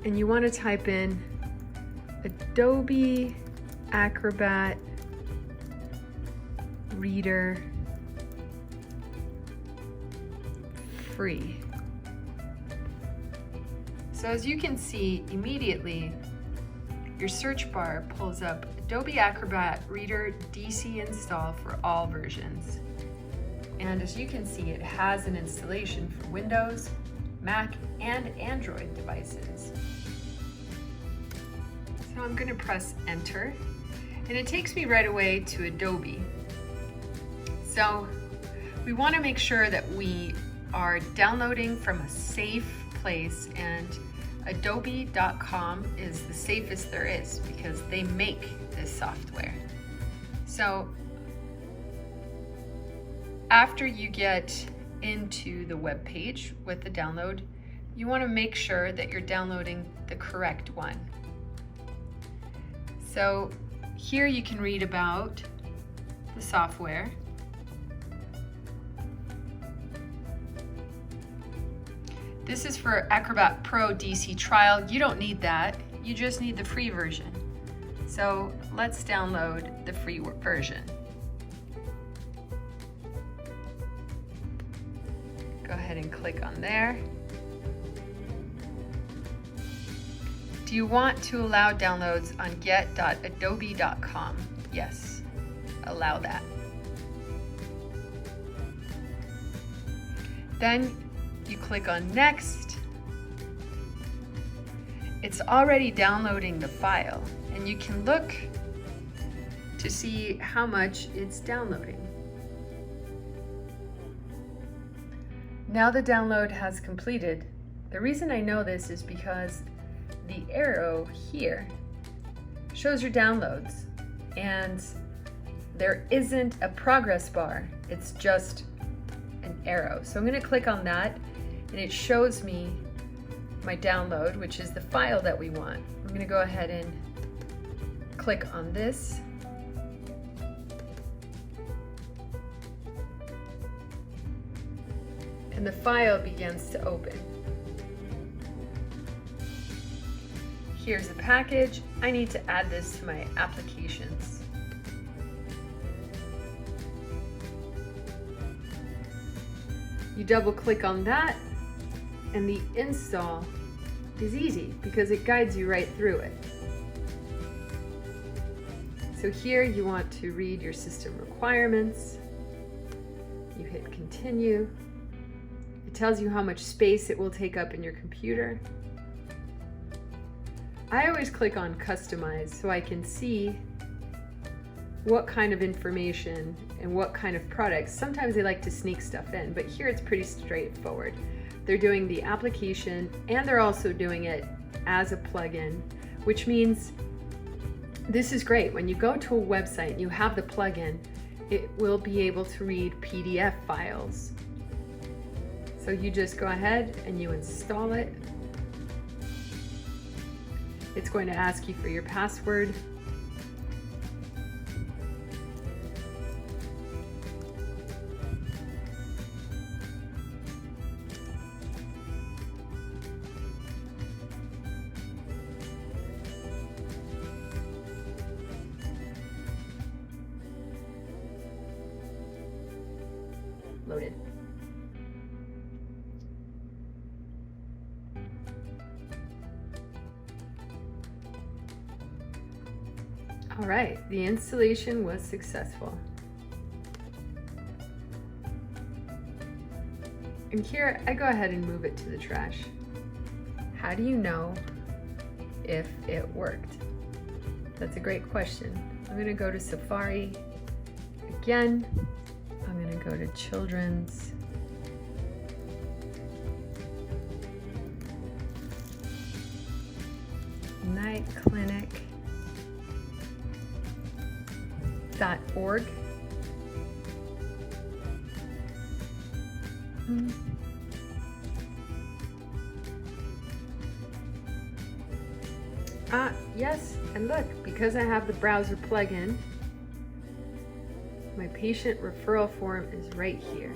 and you want to type in Adobe Acrobat Reader free. So as you can see, immediately your search bar pulls up Adobe Acrobat Reader DC install for all versions. And as you can see, it has an installation for Windows, Mac, and Android devices. So I'm going to press enter, and it takes me right away to Adobe. So we want to make sure that we are downloading from a safe place, and adobe.com is the safest there is because they make this software. So after you get into the web page with the download, you want to make sure that you're downloading the correct one. So here you can read about the software. This is for Acrobat Pro DC trial. You don't need that. You just need the free version. So let's download the free version. Go ahead and click on there. Do you want to allow downloads on get.adobe.com? Yes, allow that. Then you click on next. It's already downloading the file, and you can look to see how much it's downloading. Now the download has completed. The reason I know this is because the arrow here shows your downloads, and there isn't a progress bar. It's just an arrow. So I'm going to click on that, and it shows me my download, which is the file that we want. I'm going to go ahead and click on this. And the file begins to open. Here's the package. I need to add this to my applications. You double click on that, and the install is easy because it guides you right through it. So here you want to read your system requirements. You hit continue. It tells you how much space it will take up in your computer. I always click on customize so I can see what kind of information and what kind of products. Sometimes they like to sneak stuff in, but here it's pretty straightforward. They're doing the application, and they're also doing it as a plugin, which means this is great. When you go to a website and you have the plugin, it will be able to read PDF files. So you just go ahead and you install it. It's going to ask you for your password. Loaded. All right, the installation was successful. And here I go ahead and move it to the trash. How do you know if it worked? That's a great question. I'm gonna go to Safari again. I'm gonna go to Children's. Night Clinic. .org. Yes, and look, because I have the browser plugin, my patient referral form is right here.